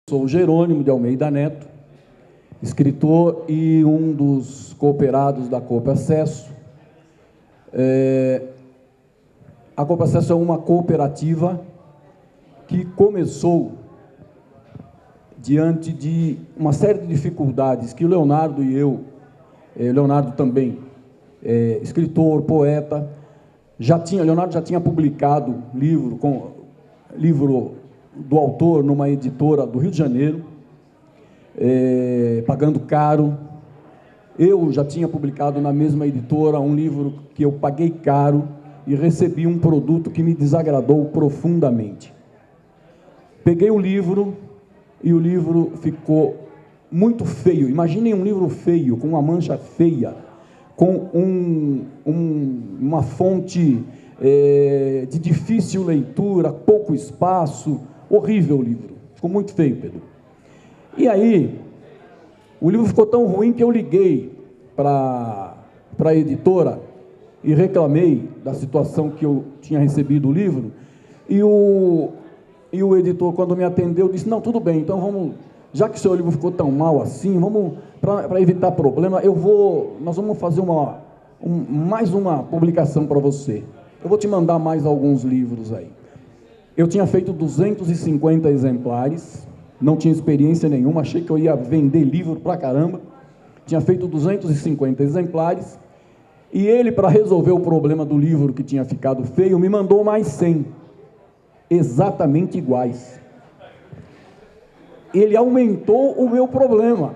Sou Jerônimo de Almeida Neto, escritor e um dos cooperados da Coop Acesso. A Coop Acesso é uma cooperativa que começou diante de uma série de dificuldades que o Leonardo e eu, Leonardo também, escritor, poeta, Leonardo já tinha publicado livro do autor numa editora do Rio de Janeiro, pagando caro. Eu já tinha publicado na mesma editora um livro que eu paguei caro e recebi um produto que me desagradou profundamente. Peguei o livro e o livro ficou muito feio. Imaginem um livro feio, com uma mancha feia, com uma fonte de difícil leitura, pouco espaço. Horrível o livro, ficou muito feio, Pedro. E aí, o livro ficou tão ruim que eu liguei para a editora e reclamei da situação que eu tinha recebido o livro, e o editor, quando me atendeu, disse: não, tudo bem, então vamos, já que o seu livro ficou tão mal assim, vamos, para evitar problema, nós vamos fazer mais uma publicação para você. Eu vou te mandar mais alguns livros aí. Eu tinha feito 250 exemplares, não tinha experiência nenhuma, achei que eu ia vender livro pra caramba. Tinha feito 250 exemplares, e ele, para resolver o problema do livro que tinha ficado feio, me mandou mais 100, exatamente iguais. Ele aumentou o meu problema.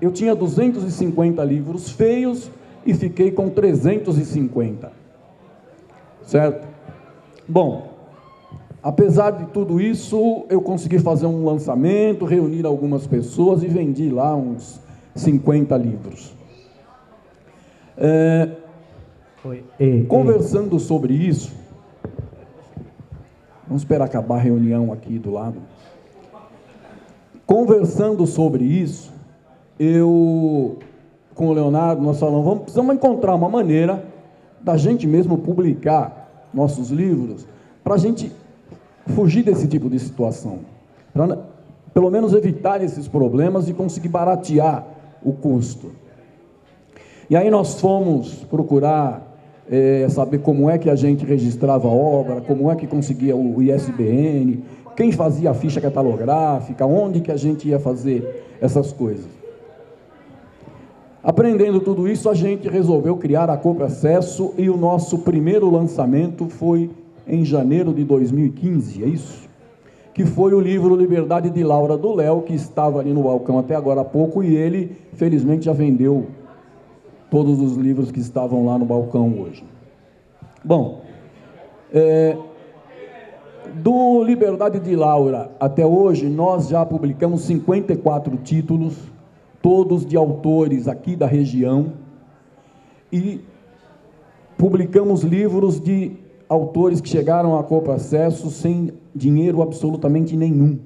Eu tinha 250 livros feios e fiquei com 350. Certo? Bom, apesar de tudo isso, eu consegui fazer um lançamento, reunir algumas pessoas e vendi lá uns 50 livros. Conversando sobre isso, vamos esperar acabar a reunião aqui do lado. Conversando sobre isso, eu, com o Leonardo, nós falamos, precisamos encontrar uma maneira da gente mesmo publicar nossos livros, para a gente fugir desse tipo de situação, para pelo menos evitar esses problemas e conseguir baratear o custo. E aí nós fomos procurar saber como é que a gente registrava a obra, como é que conseguia o ISBN, quem fazia a ficha catalográfica, onde que a gente ia fazer essas coisas. Aprendendo tudo isso, a gente resolveu criar a Coop Acesso, e o nosso primeiro lançamento foi em janeiro de 2015, é isso? Que foi o livro Liberdade de Laura, do Léo, que estava ali no balcão até agora há pouco, e ele, felizmente, já vendeu todos os livros que estavam lá no balcão hoje. Bom, do Liberdade de Laura até hoje, nós já publicamos 54 títulos, todos de autores aqui da região, e publicamos livros de autores que chegaram à Coop Acesso sem dinheiro absolutamente nenhum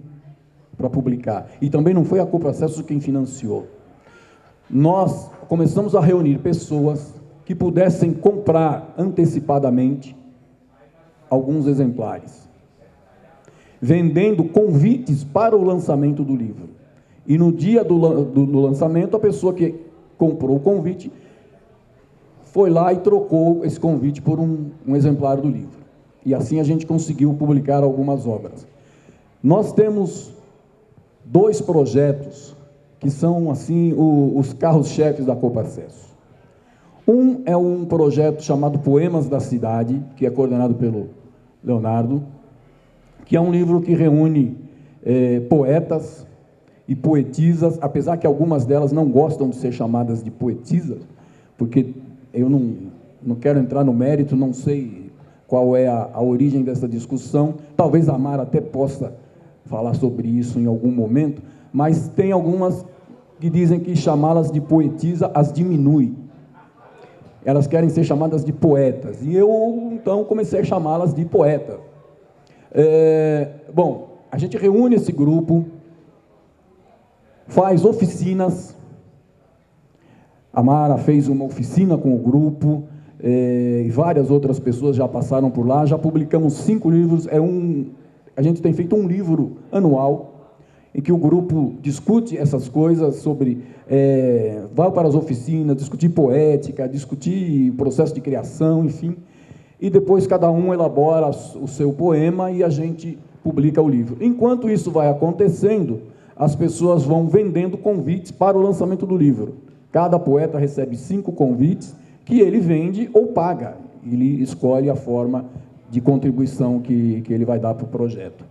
para publicar. E também não foi a Coop Acesso quem financiou. Nós começamos a reunir pessoas que pudessem comprar antecipadamente alguns exemplares, vendendo convites para o lançamento do livro. E no dia do lançamento, a pessoa que comprou o convite foi lá e trocou esse convite por um exemplar do livro. E assim a gente conseguiu publicar algumas obras. Nós temos 2 projetos que são, assim, os carros-chefes da Coop Acesso. Um é um projeto chamado Poemas da Cidade, que é coordenado pelo Leonardo, que é um livro que reúne poetas e poetisas, apesar que algumas delas não gostam de ser chamadas de poetisas, porque eu não quero entrar no mérito, não sei qual é a origem dessa discussão, talvez a Mara até possa falar sobre isso em algum momento, mas tem algumas que dizem que chamá-las de poetisa as diminui. Elas querem ser chamadas de poetas, e eu, então, comecei a chamá-las de poeta. Bom, a gente reúne esse grupo, faz oficinas. A Mara fez uma oficina com o grupo, e várias outras pessoas já passaram por lá. Já publicamos 5 livros, a gente tem feito um livro anual, em que o grupo discute essas coisas sobre, vai para as oficinas, discutir poética, discutir processo de criação, enfim, e depois cada um elabora o seu poema e a gente publica o livro. Enquanto isso vai acontecendo, as pessoas vão vendendo convites para o lançamento do livro. Cada poeta recebe 5 convites que ele vende ou paga. Ele escolhe a forma de contribuição que ele vai dar para o projeto.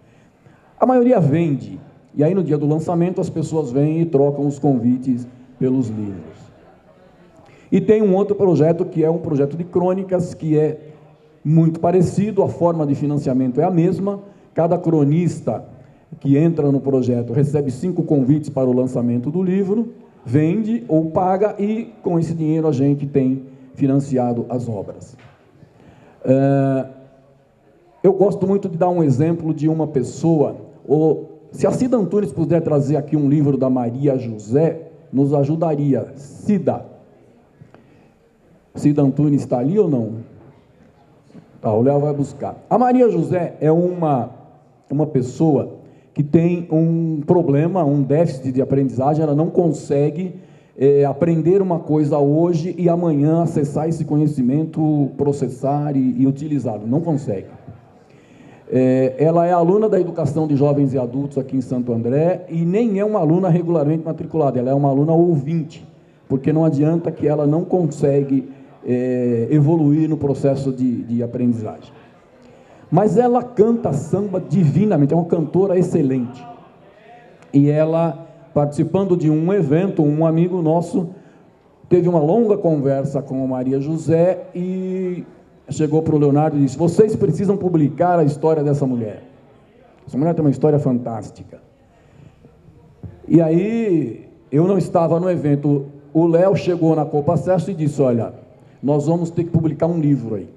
A maioria vende, e aí no dia do lançamento as pessoas vêm e trocam os convites pelos livros. E tem um outro projeto que é um projeto de crônicas, que é muito parecido, a forma de financiamento é a mesma. Cada cronista que entra no projeto recebe 5 convites para o lançamento do livro, vende ou paga, e com esse dinheiro a gente tem financiado as obras. Eu gosto muito de dar um exemplo de uma pessoa, se a Cida Antunes puder trazer aqui um livro da Maria José, nos ajudaria. Cida Antunes está ali ou não? Tá, o Léo vai buscar. A Maria José é uma pessoa que tem um problema, um déficit de aprendizagem. Ela não consegue aprender uma coisa hoje e amanhã acessar esse conhecimento, processar e utilizá-lo. Não consegue. Ela é aluna da educação de jovens e adultos aqui em Santo André e nem é uma aluna regularmente matriculada, ela é uma aluna ouvinte, porque não adianta que ela não consegue evoluir no processo de aprendizagem. Mas ela canta samba divinamente, é uma cantora excelente. E ela, participando de um evento, um amigo nosso teve uma longa conversa com a Maria José e chegou para o Leonardo e disse: vocês precisam publicar a história dessa mulher. Essa mulher tem uma história fantástica. E aí, eu não estava no evento, o Léo chegou na Copa Acesso e disse: olha, nós vamos ter que publicar um livro aí.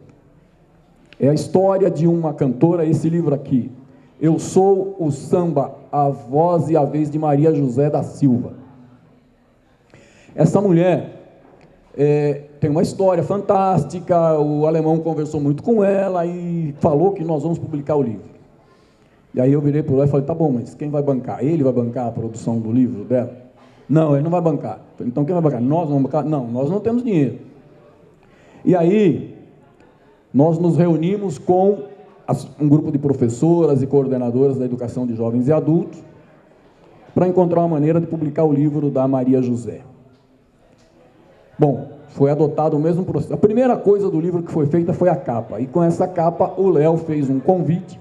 É a história de uma cantora, esse livro aqui. Eu sou o samba, a voz e a vez de Maria José da Silva. Essa mulher tem uma história fantástica, o alemão conversou muito com ela e falou que nós vamos publicar o livro. E aí eu virei para o Léo e falei: tá bom, mas quem vai bancar? Ele vai bancar a produção do livro dela? Não, ele não vai bancar. Falei: então quem vai bancar? Nós vamos bancar? Não, nós não temos dinheiro. E aí nós nos reunimos com um grupo de professoras e coordenadoras da educação de jovens e adultos para encontrar uma maneira de publicar o livro da Maria José. Bom, foi adotado o mesmo processo. A primeira coisa do livro que foi feita foi a capa, e com essa capa o Léo fez um convite,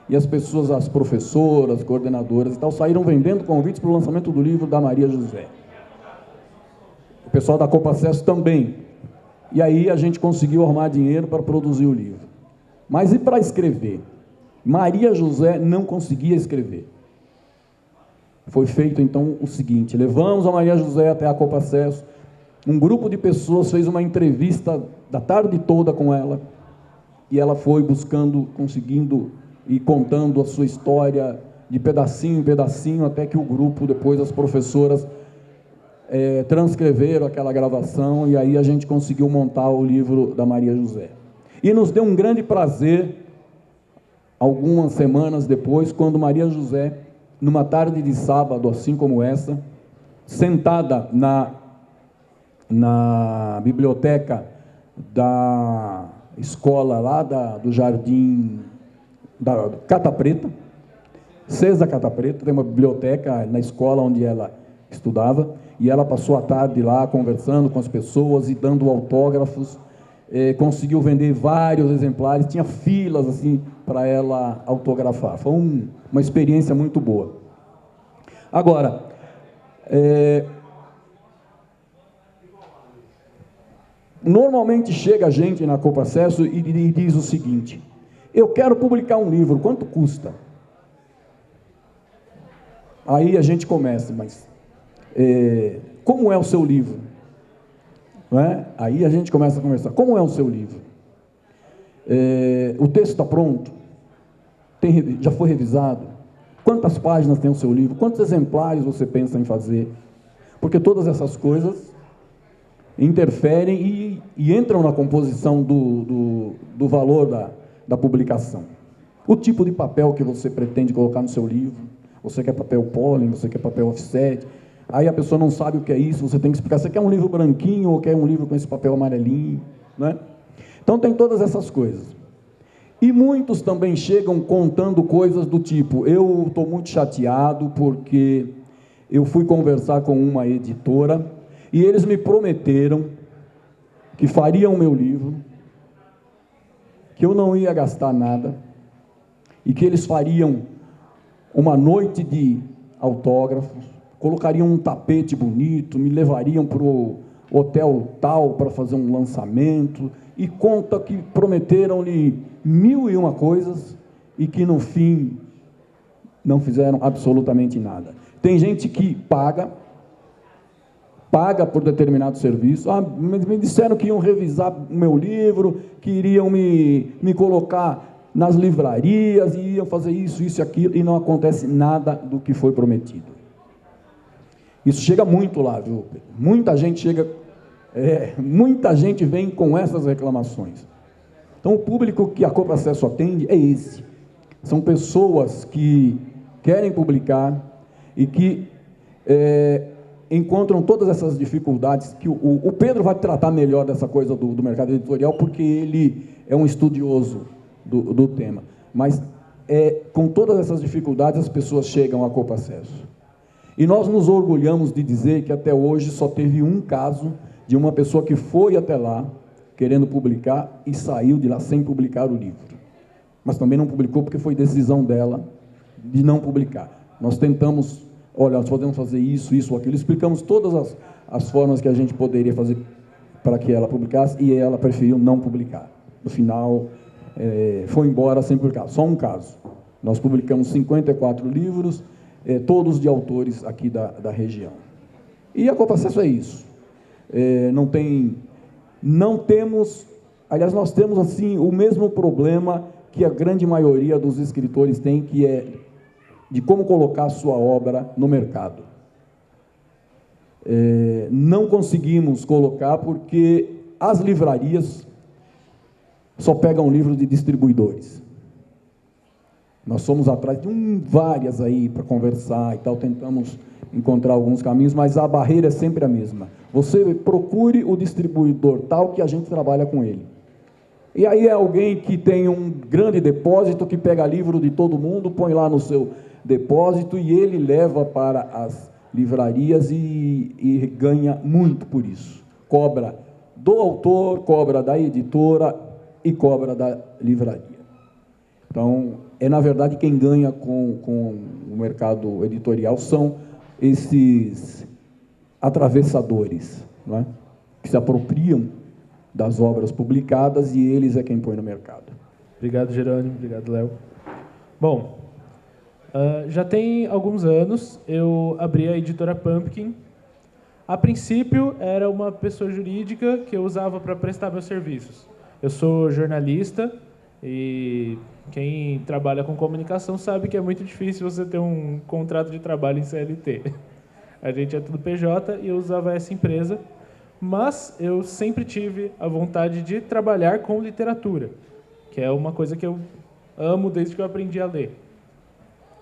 e as pessoas, as professoras, coordenadoras e tal, saíram vendendo convites para o lançamento do livro da Maria José. O pessoal da Copa Acesso também. E aí a gente conseguiu arrumar dinheiro para produzir o livro. Mas e para escrever? Maria José não conseguia escrever. Foi feito então o seguinte: levamos a Maria José até a Copa Acesso, um grupo de pessoas fez uma entrevista da tarde toda com ela, e ela foi buscando, conseguindo e contando a sua história de pedacinho em pedacinho, até que o grupo, depois as professoras, transcreveram aquela gravação, e aí a gente conseguiu montar o livro da Maria José. E nos deu um grande prazer, algumas semanas depois, quando Maria José, numa tarde de sábado, assim como essa, sentada na biblioteca da escola lá do Jardim da Cata Preta, César Cata Preta, tem uma biblioteca na escola onde ela estudava, e ela passou a tarde lá conversando com as pessoas e dando autógrafos, conseguiu vender vários exemplares, tinha filas assim para ela autografar. Foi uma experiência muito boa. Agora, normalmente chega a gente na Copa Acesso e diz o seguinte: eu quero publicar um livro, quanto custa? Aí a gente começa, mas como é o seu livro? Não é? Aí a gente começa a conversar: como é o seu livro? O texto está pronto? Já foi revisado? Quantas páginas tem o seu livro? Quantos exemplares você pensa em fazer? Porque todas essas coisas interferem e entram na composição do valor da publicação. O tipo de papel que você pretende colocar no seu livro, você quer papel pólen, você quer papel offset, aí a pessoa não sabe o que é isso, você tem que explicar, você quer um livro branquinho ou quer um livro com esse papel amarelinho, né? Então tem todas essas coisas. E muitos também chegam contando coisas do tipo, eu estou muito chateado porque eu fui conversar com uma editora e eles me prometeram que fariam o meu livro, que eu não ia gastar nada e que eles fariam uma noite de autógrafos, colocariam um tapete bonito, me levariam para o hotel tal para fazer um lançamento, e conta que prometeram-lhe 1001 coisas e que no fim não fizeram absolutamente nada. Tem gente que paga por determinado serviço, me disseram que iam revisar o meu livro, que iriam me colocar nas livrarias, e iam fazer isso e aquilo, e não acontece nada do que foi prometido. Isso chega muito lá, viu? Muita gente chega, muita gente vem com essas reclamações. Então, o público que a Coprocesso atende é esse. São pessoas que querem publicar e que encontram todas essas dificuldades, que o Pedro vai tratar melhor dessa coisa do mercado editorial, porque ele é um estudioso do tema. Mas, com todas essas dificuldades, as pessoas chegam à Coprocesso. E nós nos orgulhamos de dizer que até hoje só teve um caso de uma pessoa que foi até lá, querendo publicar, e saiu de lá sem publicar o livro. Mas também não publicou porque foi decisão dela de não publicar. Nós tentamos, olha, nós podemos fazer isso, isso, aquilo, explicamos todas as formas que a gente poderia fazer para que ela publicasse, e ela preferiu não publicar. No final, foi embora sem publicar. Só um caso. Nós publicamos 54 livros, todos de autores aqui da região. E a Coprocesso é isso. Não temos, aliás, nós temos assim o mesmo problema que a grande maioria dos escritores tem, que é de como colocar a sua obra no mercado. Não conseguimos colocar porque as livrarias só pegam livros de distribuidores. Nós fomos atrás de várias aí para conversar e tal, tentamos encontrar alguns caminhos, mas a barreira é sempre a mesma. Você procure o distribuidor tal que a gente trabalha com ele. E aí é alguém que tem um grande depósito, que pega livro de todo mundo, põe lá no seu depósito e ele leva para as livrarias e ganha muito por isso. Cobra do autor, cobra da editora e cobra da livraria. Então, na verdade, quem ganha com o mercado editorial são esses atravessadores, não é? Que se apropriam das obras publicadas e eles é quem põe no mercado. Obrigado, Jerônimo. Obrigado, Léo. Bom, já tem alguns anos eu abri a editora Pumpkin. A princípio, era uma pessoa jurídica que eu usava para prestar meus serviços. Eu sou jornalista e quem trabalha com comunicação sabe que é muito difícil você ter um contrato de trabalho em CLT. A gente é tudo PJ e eu usava essa empresa, mas eu sempre tive a vontade de trabalhar com literatura, que é uma coisa que eu amo desde que eu aprendi a ler.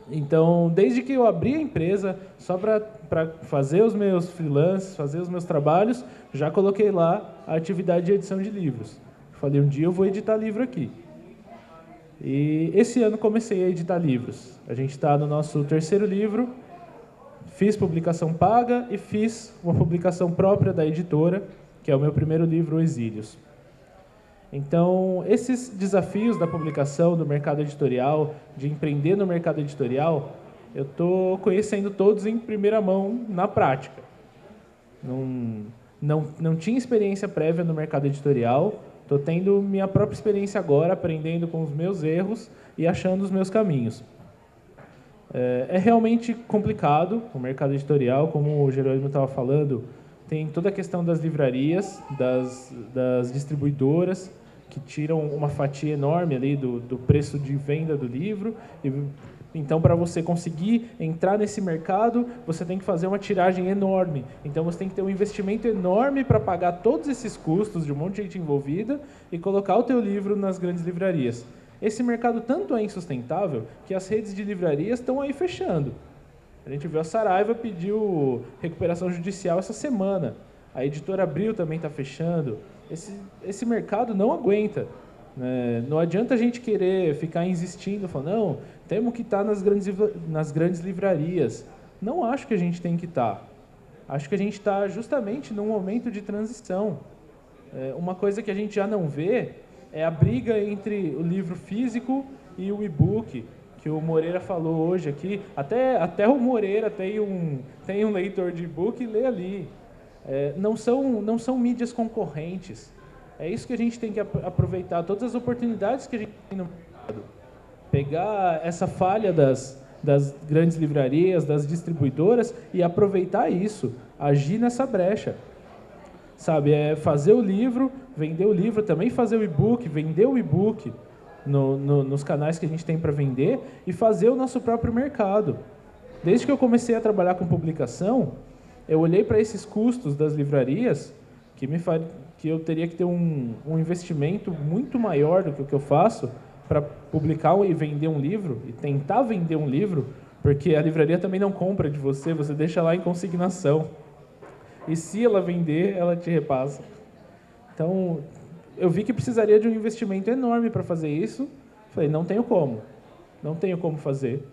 Então, desde que eu abri a empresa, só para fazer os meus freelances, fazer os meus trabalhos, já coloquei lá a atividade de edição de livros. Falei, um dia eu vou editar livro aqui. E esse ano comecei a editar livros. A gente está no nosso 3º livro, fiz publicação paga e fiz uma publicação própria da editora, que é o meu primeiro livro, Exílios. Então, esses desafios da publicação, do mercado editorial, de empreender no mercado editorial, eu estou conhecendo todos em primeira mão, na prática. Não tinha experiência prévia no mercado editorial, estou tendo minha própria experiência agora, aprendendo com os meus erros e achando os meus caminhos. É realmente complicado o mercado editorial, como o Jerônimo estava falando, tem toda a questão das livrarias, das distribuidoras, que tiram uma fatia enorme ali do preço de venda do livro. Então, para você conseguir entrar nesse mercado, você tem que fazer uma tiragem enorme. Então, você tem que ter um investimento enorme para pagar todos esses custos de um monte de gente envolvida e colocar o teu livro nas grandes livrarias. Esse mercado tanto é insustentável que as redes de livrarias estão aí fechando. A gente viu a Saraiva pediu recuperação judicial essa semana. A editora Abril também está fechando. Esse mercado não aguenta. Né? Não adianta a gente querer ficar insistindo, falando, não, temos que estar nas grandes livrarias. Não acho que a gente tem que estar. Acho que a gente está justamente num momento de transição. Uma coisa que a gente já não vê é a briga entre o livro físico e o e-book, que o Moreira falou hoje aqui. Até o Moreira tem um leitor de e-book e lê ali. Não são mídias concorrentes. É isso que a gente tem que aproveitar, todas as oportunidades que a gente tem no mercado. Pegar essa falha das grandes livrarias, das distribuidoras e aproveitar isso, agir nessa brecha. Sabe, fazer o livro, vender o livro, também fazer o e-book, vender o e-book nos canais que a gente tem para vender e fazer o nosso próprio mercado. Desde que eu comecei a trabalhar com publicação, eu olhei para esses custos das livrarias que eu teria que ter um investimento muito maior do que o que eu faço para publicar e vender um livro, e tentar vender um livro, porque a livraria também não compra de você, você deixa lá em consignação. E se ela vender, ela te repassa. Então, eu vi que precisaria de um investimento enorme para fazer isso. Falei, não tenho como fazer.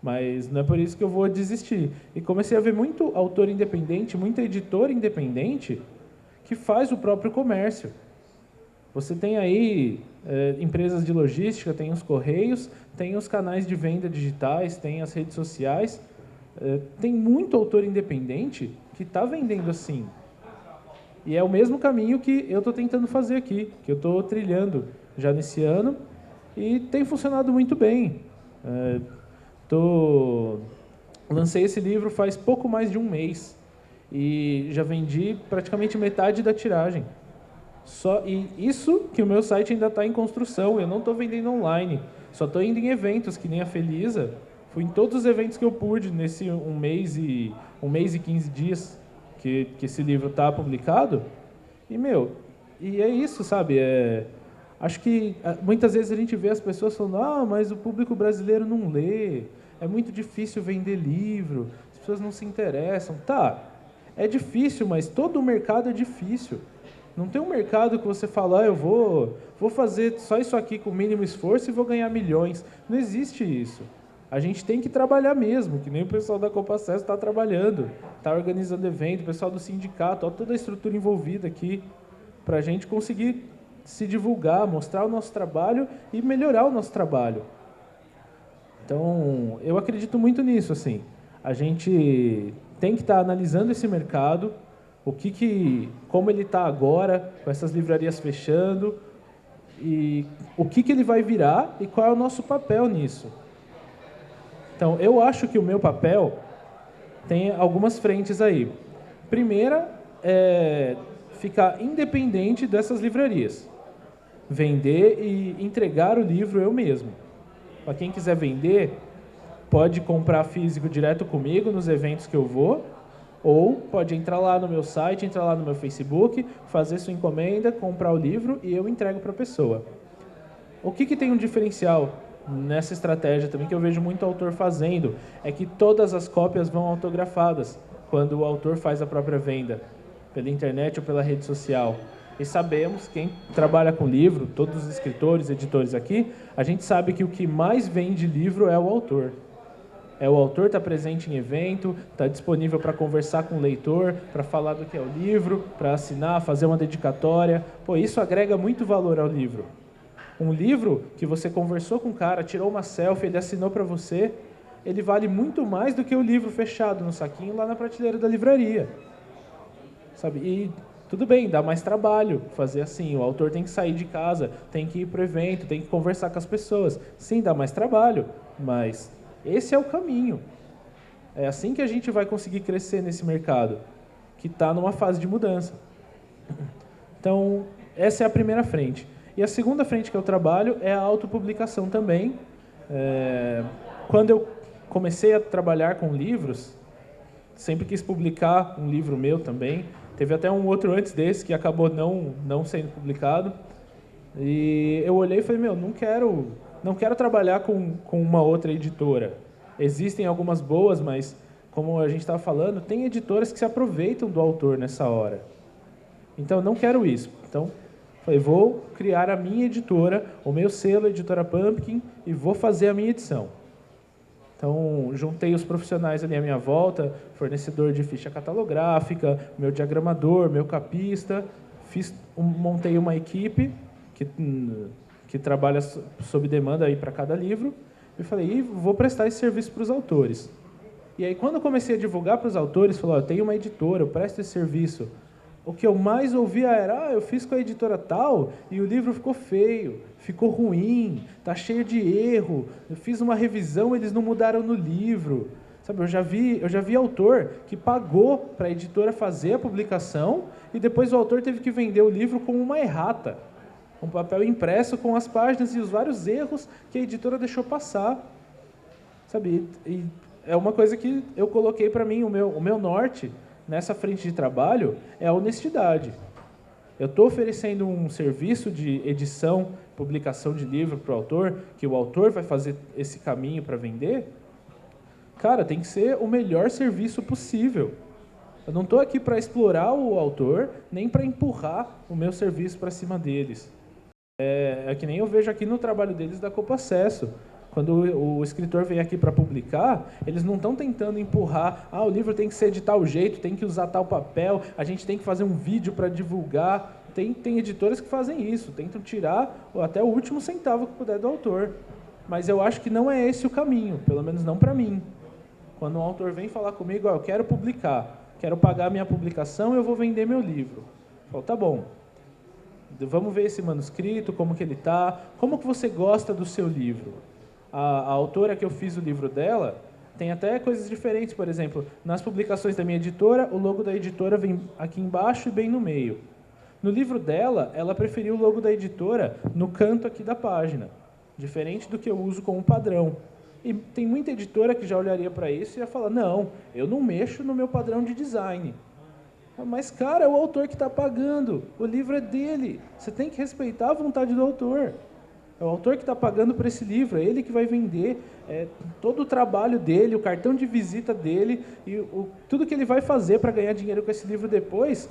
Mas não é por isso que eu vou desistir. E comecei a ver muito autor independente, muita editora independente, que faz o próprio comércio. Você tem aí empresas de logística, tem os correios, tem os canais de venda digitais, tem as redes sociais. Tem muito autor independente que está vendendo assim. E é o mesmo caminho que eu estou tentando fazer aqui, que eu estou trilhando já nesse ano, e tem funcionado muito bem. Lancei esse livro faz pouco mais de um mês, e já vendi praticamente metade da tiragem. E isso que o meu site ainda está em construção, eu não estou vendendo online, só estou indo em eventos, que nem a Felisa. Fui em todos os eventos que eu pude nesse um mês e 15 dias que esse livro está publicado. E é isso, sabe? Acho que muitas vezes a gente vê as pessoas falando, mas o público brasileiro não lê, é muito difícil vender livro, as pessoas não se interessam. Tá, é difícil, mas todo o mercado é difícil. Não tem um mercado que você fala, eu vou fazer só isso aqui com o mínimo esforço e vou ganhar milhões. Não existe isso. A gente tem que trabalhar mesmo, que nem o pessoal da Copacesso está trabalhando, está organizando evento, o pessoal do sindicato, toda a estrutura envolvida aqui, para a gente conseguir se divulgar, mostrar o nosso trabalho e melhorar o nosso trabalho. Então, eu acredito muito nisso, assim. A gente tem que estar analisando esse mercado, como ele está agora, com essas livrarias fechando, e o que ele vai virar e qual é o nosso papel nisso. Então, eu acho que o meu papel tem algumas frentes aí. Primeira é ficar independente dessas livrarias. Vender e entregar o livro eu mesmo. Para quem quiser vender, pode comprar físico direto comigo nos eventos que eu vou, ou pode entrar lá no meu site, entrar lá no meu Facebook, fazer sua encomenda, comprar o livro e eu entrego para a pessoa. O que tem um diferencial nessa estratégia também que eu vejo muito autor fazendo, é que todas as cópias vão autografadas quando o autor faz a própria venda, pela internet ou pela rede social. E sabemos, quem trabalha com livro, todos os escritores, editores aqui, a gente sabe que o que mais vende livro é o autor. O autor está presente em evento, está disponível para conversar com o leitor, para falar do que é o livro, para assinar, fazer uma dedicatória. Isso agrega muito valor ao livro. Um livro que você conversou com o cara, tirou uma selfie, ele assinou para você, ele vale muito mais do que o livro fechado no saquinho lá na prateleira da livraria. Sabe? E tudo bem, dá mais trabalho fazer assim. O autor tem que sair de casa, tem que ir para o evento, tem que conversar com as pessoas. Sim, dá mais trabalho, mas esse é o caminho. É assim que a gente vai conseguir crescer nesse mercado, que está numa fase de mudança. Então, essa é a primeira frente. E a segunda frente que eu trabalho é a autopublicação também. Quando eu comecei a trabalhar com livros, sempre quis publicar um livro meu também. Teve até um outro antes desse que acabou não sendo publicado. E eu olhei e falei, não quero trabalhar com uma outra editora. Existem algumas boas, mas como a gente estava falando, tem editoras que se aproveitam do autor nessa hora. Então, eu não quero isso. Então, falei, vou criar a minha editora, o meu selo, a Editora Pumpkin, e vou fazer a minha edição. Então, juntei os profissionais ali à minha volta, fornecedor de ficha catalográfica, meu diagramador, meu capista, montei uma equipe que trabalha sob demanda aí para cada livro, e falei, vou prestar esse serviço para os autores. E aí, quando eu comecei a divulgar para os autores, falou, eu tenho uma editora, eu presto esse serviço. O que eu mais ouvia era, eu fiz com a editora tal e o livro ficou feio, ficou ruim, tá cheio de erro, eu fiz uma revisão, eles não mudaram no livro. Sabe, eu já vi autor que pagou para a editora fazer a publicação e depois o autor teve que vender o livro como uma errata, um papel impresso com as páginas e os vários erros que a editora deixou passar. Sabe, e é uma coisa que eu coloquei para mim, o meu norte nessa frente de trabalho é a honestidade. Eu estou oferecendo um serviço de edição, publicação de livro para o autor, que o autor vai fazer esse caminho para vender. Cara, tem que ser o melhor serviço possível. Eu não estou aqui para explorar o autor, nem para empurrar o meu serviço para cima deles. É que nem eu vejo aqui no trabalho deles da Copacesso. Quando o escritor vem aqui para publicar, eles não estão tentando empurrar, o livro tem que ser de tal jeito, tem que usar tal papel, a gente tem que fazer um vídeo para divulgar. Tem editoras que fazem isso, tentam tirar até o último centavo que puder do autor. Mas eu acho que não é esse o caminho, pelo menos não para mim. Quando um autor vem falar comigo, eu quero publicar, quero pagar a minha publicação, eu vou vender meu livro. Eu falo, tá bom, vamos ver esse manuscrito, como que ele está, como que você gosta do seu livro. A autora que eu fiz o livro dela tem até coisas diferentes, por exemplo, nas publicações da minha editora, o logo da editora vem aqui embaixo e bem no meio. No livro dela, ela preferiu o logo da editora no canto aqui da página, diferente do que eu uso como padrão. E tem muita editora que já olharia para isso e ia falar, não, eu não mexo no meu padrão de design. Mas, cara, é o autor que está pagando, o livro é dele, você tem que respeitar a vontade do autor. É o autor que está pagando por esse livro, é ele que vai vender, todo o trabalho dele, o cartão de visita dele, e tudo que ele vai fazer para ganhar dinheiro com esse livro depois,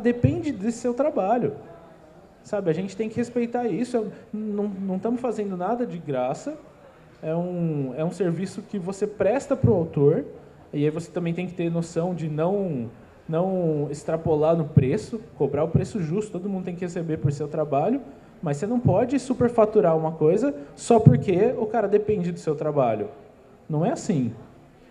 depende desse seu trabalho. Sabe, a gente tem que respeitar isso, não estamos fazendo nada de graça, é um serviço que você presta para o autor, e aí você também tem que ter noção de não extrapolar no preço, cobrar o preço justo, todo mundo tem que receber por seu trabalho, mas você não pode superfaturar uma coisa só porque o cara depende do seu trabalho. Não é assim.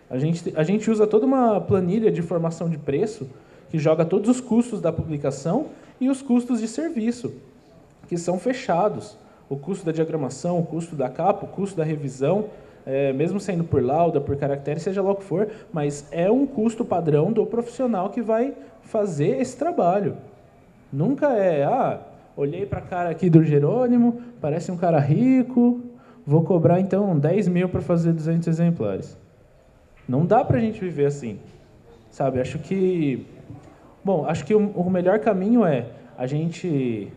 A gente usa toda uma planilha de formação de preço que joga todos os custos da publicação e os custos de serviço, que são fechados. O custo da diagramação, o custo da capa, o custo da revisão, mesmo sendo por lauda, por caractere, seja lá o que for, mas é um custo padrão do profissional que vai fazer esse trabalho. Nunca olhei para a cara aqui do Jerônimo, parece um cara rico, vou cobrar então 10 mil para fazer 200 exemplares. Não dá para a gente viver assim, sabe? Acho que o melhor caminho é a gente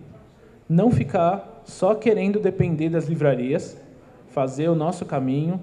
não ficar só querendo depender das livrarias, fazer o nosso caminho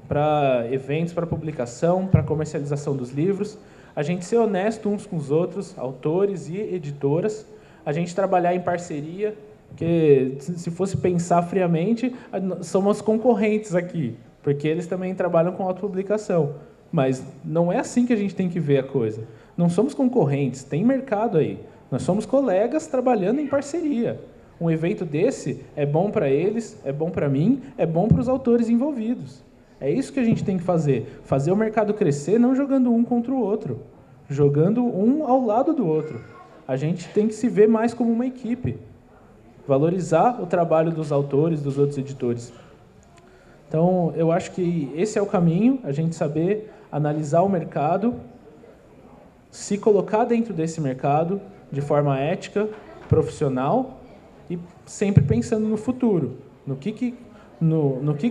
para eventos, para publicação, para comercialização dos livros, a gente ser honesto uns com os outros, autores e editoras, a gente trabalhar em parceria, porque se fosse pensar friamente, somos concorrentes aqui, porque eles também trabalham com autopublicação. Mas não é assim que a gente tem que ver a coisa. Não somos concorrentes, tem mercado aí. Nós somos colegas trabalhando em parceria. Um evento desse é bom para eles, é bom para mim, é bom para os autores envolvidos. É isso que a gente tem que fazer. Fazer o mercado crescer não jogando um contra o outro, jogando um ao lado do outro. A gente tem que se ver mais como uma equipe, valorizar o trabalho dos autores, dos outros editores. Então, eu acho que esse é o caminho, a gente saber analisar o mercado, se colocar dentro desse mercado de forma ética, profissional e sempre pensando no futuro, no que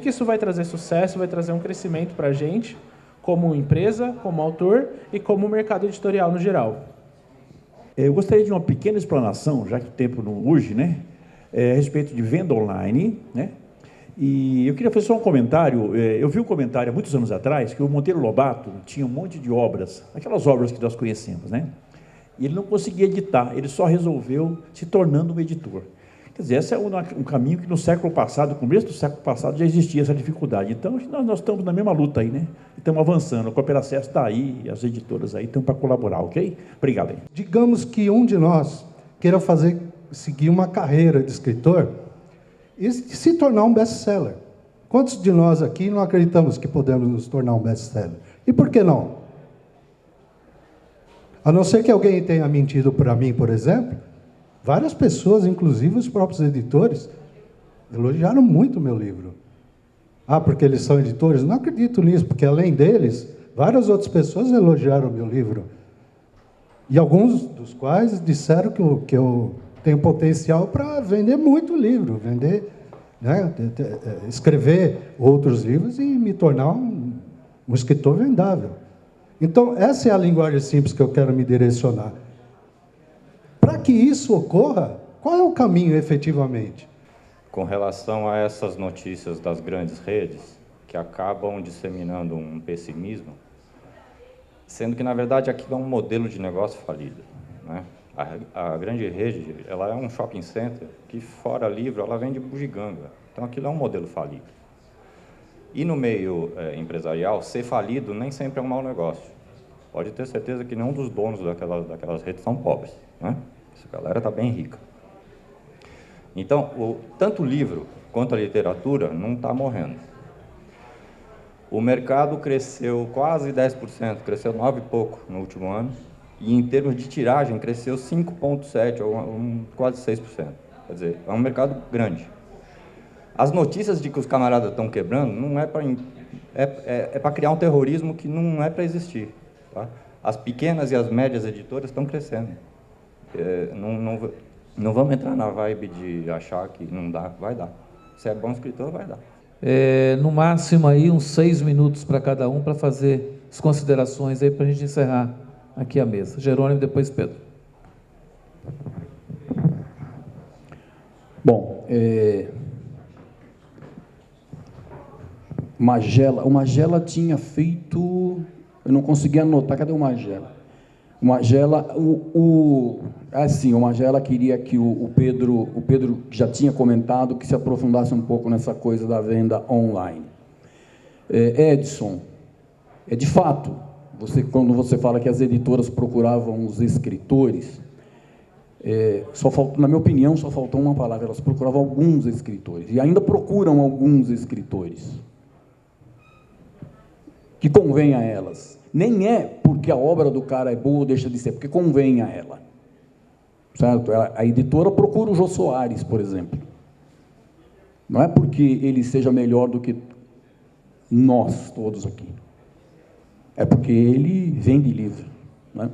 isso vai trazer sucesso, vai trazer um crescimento para a gente, como empresa, como autor e como mercado editorial no geral. Eu gostaria de uma pequena explanação, já que o tempo não urge, né? A respeito de venda online, né? E eu queria fazer só um comentário. Eu vi um comentário há muitos anos atrás que o Monteiro Lobato tinha um monte de obras, aquelas obras que nós conhecemos, né? E ele não conseguia editar, ele só resolveu se tornando um editor. Quer dizer, esse é um caminho que no século passado, no começo do século passado, já existia essa dificuldade. Então, nós estamos na mesma luta aí, né? Estamos avançando, o Cooperacesso está aí, as editoras aí estão para colaborar, ok? Obrigado aí. Digamos que um de nós queira seguir uma carreira de escritor e se tornar um best-seller. Quantos de nós aqui não acreditamos que podemos nos tornar um best-seller? E por que não? A não ser que alguém tenha mentido para mim, por exemplo, várias pessoas, inclusive os próprios editores, elogiaram muito o meu livro. Ah, porque eles são editores? Não acredito nisso, porque além deles, várias outras pessoas elogiaram o meu livro. E alguns dos quais disseram que eu tenho potencial para vender muito livro, né, escrever outros livros e me tornar um escritor vendável. Então, essa é a linguagem simples que eu quero me direcionar. Para que isso ocorra, qual é o caminho efetivamente? Com relação a essas notícias das grandes redes, que acabam disseminando um pessimismo, sendo que, na verdade, aquilo é um modelo de negócio falido, né? A grande rede, ela é um shopping center que, fora livro, ela vende bugiganga. Então, aquilo é um modelo falido. E no meio empresarial, ser falido nem sempre é um mau negócio. Pode ter certeza que nenhum dos donos daquelas redes são pobres, né? Essa galera está bem rica. Então, tanto o livro quanto a literatura não está morrendo. O mercado cresceu quase 10%, cresceu 9 e pouco no último ano, e em termos de tiragem cresceu 5,7%, ou quase 6%. Quer dizer, é um mercado grande. As notícias de que os camaradas estão quebrando não é para para criar um terrorismo que não é para existir. Tá? As pequenas e as médias editoras estão crescendo. Não vamos entrar na vibe de achar que não dá, vai dar. Se é bom escritor, vai dar. No máximo aí uns 6 minutos para cada um para fazer as considerações aí para a gente encerrar aqui a mesa. Jerônimo, depois Pedro. Bom, o Magela tinha feito... Eu não consegui anotar, cadê o Magela? O Magela, o Magela queria que o Pedro já tinha comentado, que se aprofundasse um pouco nessa coisa da venda online. Edson, de fato, quando você fala que as editoras procuravam os escritores, na minha opinião, só faltou uma palavra, elas procuravam alguns escritores, e ainda procuram alguns escritores, que convém a elas. Nem é porque a obra do cara é boa ou deixa de ser, porque convém a ela. Certo? A editora procura o Jô Soares, por exemplo. Não é porque ele seja melhor do que nós todos aqui. É porque ele vende livro. Né?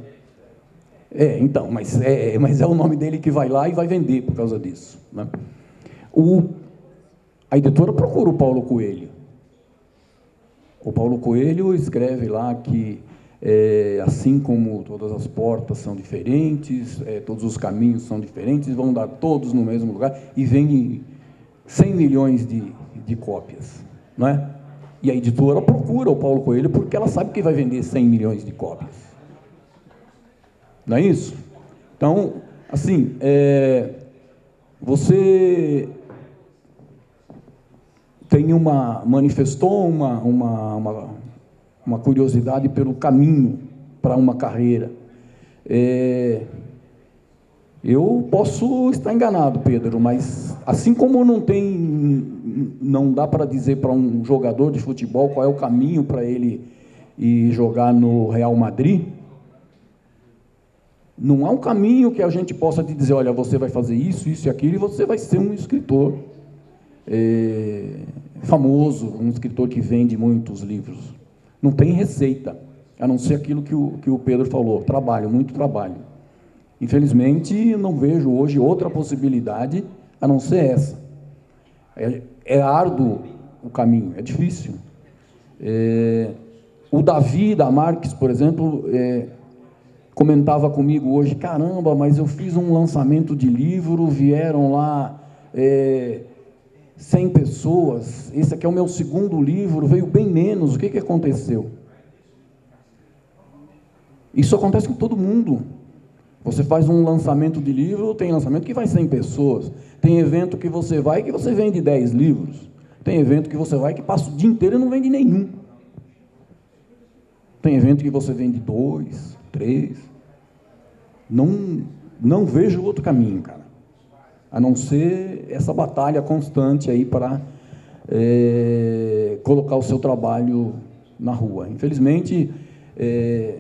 Então, mas é o nome dele que vai lá e vai vender por causa disso. Né? A editora procura o Paulo Coelho. O Paulo Coelho escreve lá que, assim como todas as portas são diferentes, todos os caminhos são diferentes, vão dar todos no mesmo lugar, e vende 100 milhões de cópias. Não é? E a editora procura o Paulo Coelho porque ela sabe que vai vender 100 milhões de cópias. Não é isso? Então, assim, você... manifestou uma curiosidade pelo caminho para uma carreira. Eu posso estar enganado, Pedro, mas assim como não dá para dizer para um jogador de futebol qual é o caminho para ele ir jogar no Real Madrid, não há um caminho que a gente possa te dizer, olha, você vai fazer isso, isso e aquilo, e você vai ser um escritor famoso, um escritor que vende muitos livros. Não tem receita, a não ser aquilo que o Pedro falou, trabalho, muito trabalho. Infelizmente, não vejo hoje outra possibilidade a não ser essa. É árduo o caminho, é difícil. O Davi da Marques, por exemplo, comentava comigo hoje, caramba, mas eu fiz um lançamento de livro, vieram lá 100 pessoas, esse aqui é o meu segundo livro, veio bem menos, o que aconteceu? Isso acontece com todo mundo. Você faz um lançamento de livro, tem lançamento que vai 100 pessoas, tem evento que você vai que você vende 10 livros, tem evento que você vai que passa o dia inteiro e não vende nenhum. Tem evento que você vende 2, 3. Não vejo outro caminho, cara, a não ser essa batalha constante aí para colocar o seu trabalho na rua. Infelizmente,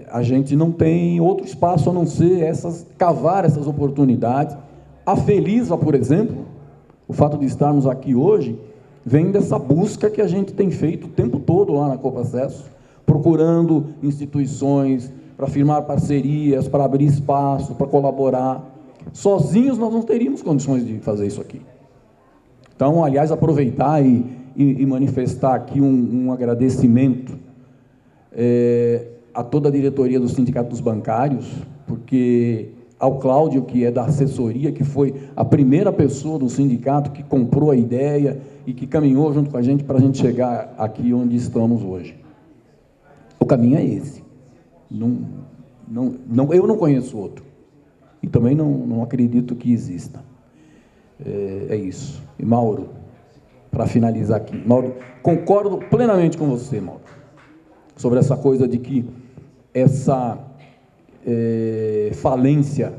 a gente não tem outro espaço a não ser cavar essas oportunidades. A Felisa, por exemplo, o fato de estarmos aqui hoje, vem dessa busca que a gente tem feito o tempo todo lá na Copa Acesso, procurando instituições para firmar parcerias, para abrir espaço, para colaborar. Sozinhos nós não teríamos condições de fazer isso aqui. Então, aliás, aproveitar e manifestar aqui um agradecimento a toda a diretoria do Sindicato dos Bancários, porque ao Cláudio, que é da assessoria, que foi a primeira pessoa do sindicato que comprou a ideia e que caminhou junto com a gente para a gente chegar aqui onde estamos hoje. O caminho é esse. Eu não conheço outro. E também não acredito que exista. É isso. E Mauro, para finalizar aqui. Mauro, concordo plenamente com você, Mauro, sobre essa coisa de que essa falência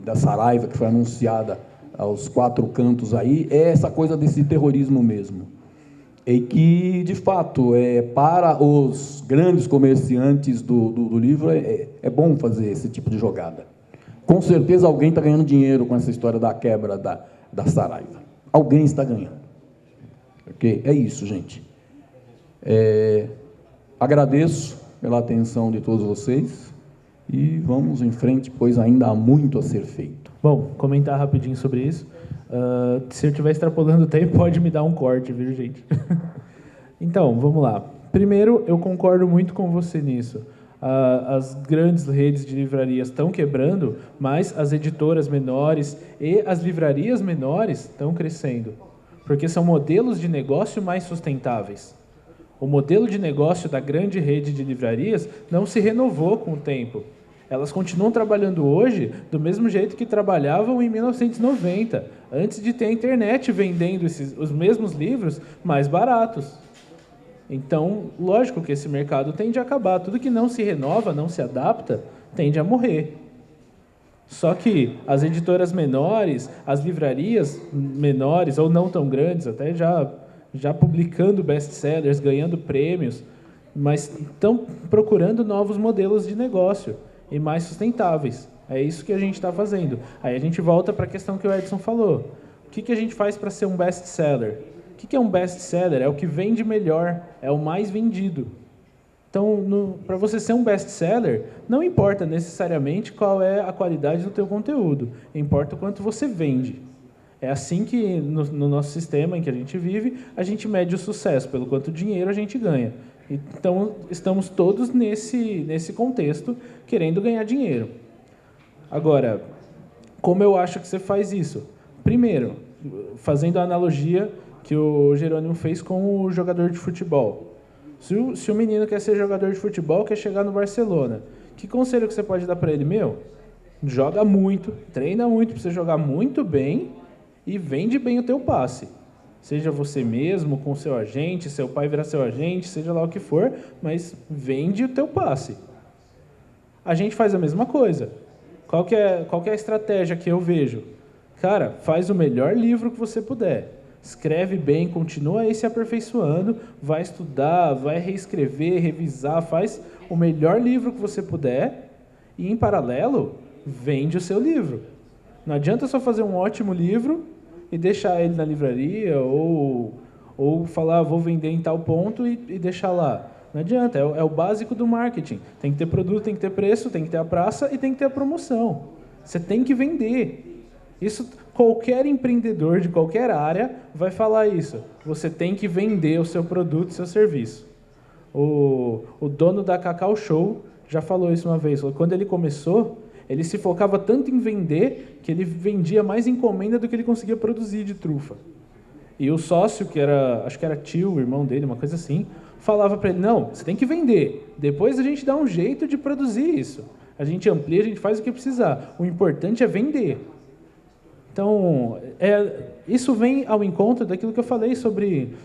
da Saraiva, que foi anunciada aos 4 cantos aí, é essa coisa desse terrorismo mesmo. E que, de fato, para os grandes comerciantes do livro, é bom fazer esse tipo de jogada. Com certeza alguém está ganhando dinheiro com essa história da quebra da Saraiva. Alguém está ganhando. Ok? É isso, gente. Agradeço pela atenção de todos vocês e vamos em frente, pois ainda há muito a ser feito. Bom, comentar rapidinho sobre isso. Se eu estiver extrapolando o tempo, pode me dar um corte, viu, gente? Então, vamos lá. Primeiro, eu concordo muito com você nisso. As grandes redes de livrarias estão quebrando, mas as editoras menores e as livrarias menores estão crescendo, porque são modelos de negócio mais sustentáveis. O modelo de negócio da grande rede de livrarias não se renovou com o tempo. Elas continuam trabalhando hoje do mesmo jeito que trabalhavam em 1990, antes de ter a internet vendendo os mesmos livros mais baratos. Então, lógico que esse mercado tende a acabar. Tudo que não se renova, não se adapta, tende a morrer. Só que as editoras menores, as livrarias menores, ou não tão grandes, até já publicando best-sellers, ganhando prêmios, mas estão procurando novos modelos de negócio e mais sustentáveis. É isso que a gente está fazendo. Aí a gente volta para a questão que o Edson falou. O que a gente faz para ser um best-seller? O que é um best-seller? É o que vende melhor, é o mais vendido. Então, para você ser um best-seller, não importa necessariamente qual é a qualidade do teu conteúdo, importa o quanto você vende. É assim que, no nosso sistema em que a gente vive, a gente mede o sucesso, pelo quanto dinheiro a gente ganha. Então, estamos todos nesse contexto, querendo ganhar dinheiro. Agora, como eu acho que você faz isso? Primeiro, fazendo a analogia que o Jerônimo fez com o jogador de futebol. Se o menino quer ser jogador de futebol, quer chegar no Barcelona, que conselho que você pode dar para ele? Joga muito, treina muito para você jogar muito bem e vende bem o teu passe. Seja você mesmo, com seu agente, seu pai virar seu agente, seja lá o que for, mas vende o teu passe. A gente faz a mesma coisa. Qual que é a estratégia que eu vejo? Cara, faz o melhor livro que você puder. Escreve bem, continua aí se aperfeiçoando, vai estudar, vai reescrever, revisar, faz o melhor livro que você puder e, em paralelo, vende o seu livro. Não adianta só fazer um ótimo livro e deixar ele na livraria ou falar, vou vender em tal ponto e deixar lá. Não adianta, é o básico do marketing. Tem que ter produto, tem que ter preço, tem que ter a praça e tem que ter a promoção. Você tem que vender. Isso, qualquer empreendedor de qualquer área vai falar isso. Você tem que vender o seu produto, o seu serviço. O dono da Cacau Show já falou isso uma vez. Quando ele começou, ele se focava tanto em vender que ele vendia mais encomenda do que ele conseguia produzir de trufa. E o sócio, acho que era tio, irmão dele, uma coisa assim, falava para ele, não, você tem que vender, depois a gente dá um jeito de produzir isso. A gente amplia, a gente faz o que precisar. O importante é vender. Então, isso vem ao encontro daquilo que eu falei sobre...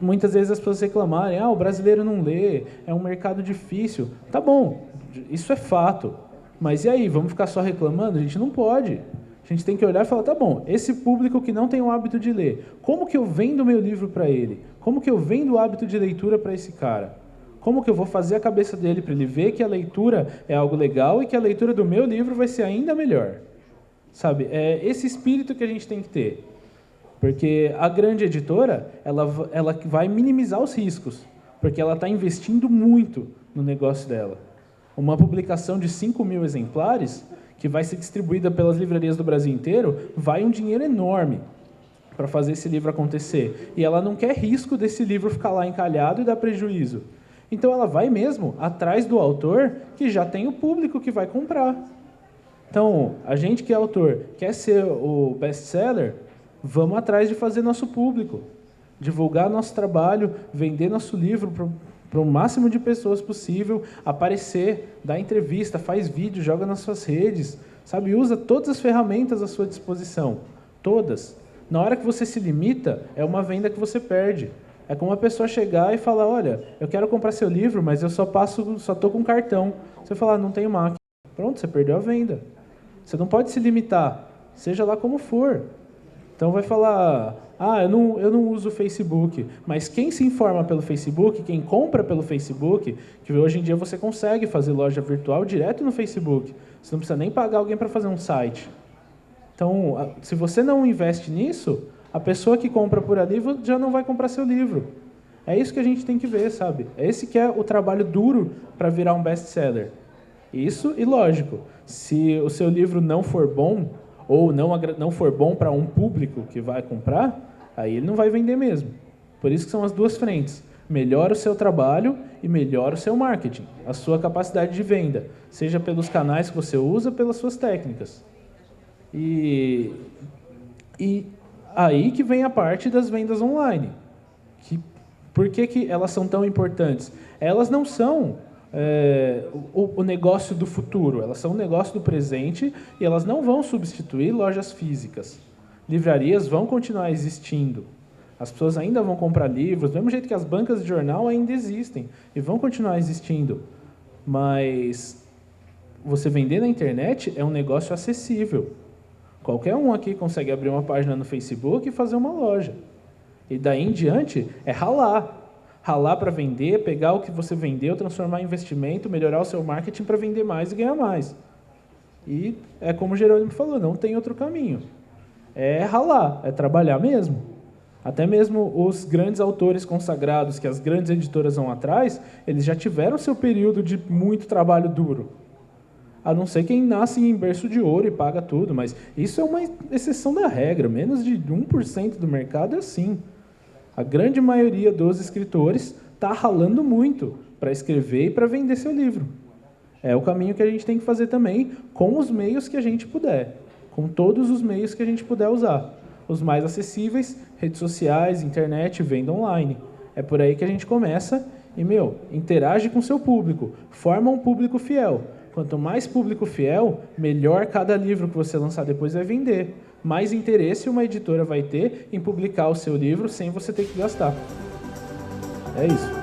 muitas vezes as pessoas reclamarem, o brasileiro não lê, é um mercado difícil. Tá bom, isso é fato. Mas e aí, vamos ficar só reclamando? A gente não pode. A gente tem que olhar e falar, tá bom, esse público que não tem o hábito de ler, como que eu vendo o meu livro para ele? Como que eu vendo o hábito de leitura para esse cara? Como que eu vou fazer a cabeça dele para ele ver que a leitura é algo legal e que a leitura do meu livro vai ser ainda melhor? Sabe, é esse espírito que a gente tem que ter. Porque a grande editora, ela vai minimizar os riscos, porque ela está investindo muito no negócio dela. Uma publicação de 5.000 exemplares, que vai ser distribuída pelas livrarias do Brasil inteiro, vai um dinheiro enorme para fazer esse livro acontecer. E ela não quer risco desse livro ficar lá encalhado e dar prejuízo. Então ela vai mesmo atrás do autor que já tem o público que vai comprar. Então, a gente que é autor, quer ser o best-seller, vamos atrás de fazer nosso público, divulgar nosso trabalho, vender nosso livro para o máximo de pessoas possível, aparecer, dar entrevista, faz vídeo, joga nas suas redes, sabe? Usa todas as ferramentas à sua disposição, todas. Na hora que você se limita, é uma venda que você perde. É como uma pessoa chegar e falar, olha, eu quero comprar seu livro, mas eu só estou com cartão. Você falar, não tenho máquina. Pronto, você perdeu a venda. Você não pode se limitar, seja lá como for. Então vai falar, eu não uso o Facebook, mas quem se informa pelo Facebook, quem compra pelo Facebook, que hoje em dia você consegue fazer loja virtual direto no Facebook, você não precisa nem pagar alguém para fazer um site. Então, se você não investe nisso, a pessoa que compra por ali já não vai comprar seu livro. É isso que a gente tem que ver, sabe? Esse que é o trabalho duro para virar um best-seller. Isso, e lógico, se o seu livro não for bom, ou não for bom para um público que vai comprar, aí ele não vai vender mesmo. Por isso que são as duas frentes. Melhora o seu trabalho e melhora o seu marketing, a sua capacidade de venda, seja pelos canais que você usa, pelas suas técnicas. E aí que vem a parte das vendas online. Por que elas são tão importantes? Elas não são o negócio do futuro, elas são o negócio do presente e elas não vão substituir lojas físicas. Livrarias vão continuar existindo. As pessoas ainda vão comprar livros, do mesmo jeito que as bancas de jornal ainda existem e vão continuar existindo. Mas você vender na internet é um negócio acessível. Qualquer um aqui consegue abrir uma página no Facebook e fazer uma loja. E daí em diante é ralar. Ralar para vender, pegar o que você vendeu, transformar em investimento, melhorar o seu marketing para vender mais e ganhar mais. E é como o Jerônimo falou, não tem outro caminho. É ralar, é trabalhar mesmo. Até mesmo os grandes autores consagrados que as grandes editoras vão atrás, eles já tiveram seu período de muito trabalho duro. A não ser quem nasce em berço de ouro e paga tudo, mas isso é uma exceção da regra. Menos de 1% do mercado é assim. A grande maioria dos escritores está ralando muito para escrever e para vender seu livro. É o caminho que a gente tem que fazer também com os meios que a gente puder, com todos os meios que a gente puder usar. Os mais acessíveis, redes sociais, internet, venda online. É por aí que a gente começa e, interage com o seu público, forma um público fiel. Quanto mais público fiel, melhor cada livro que você lançar depois vai vender. Mais interesse uma editora vai ter em publicar o seu livro sem você ter que gastar. É isso.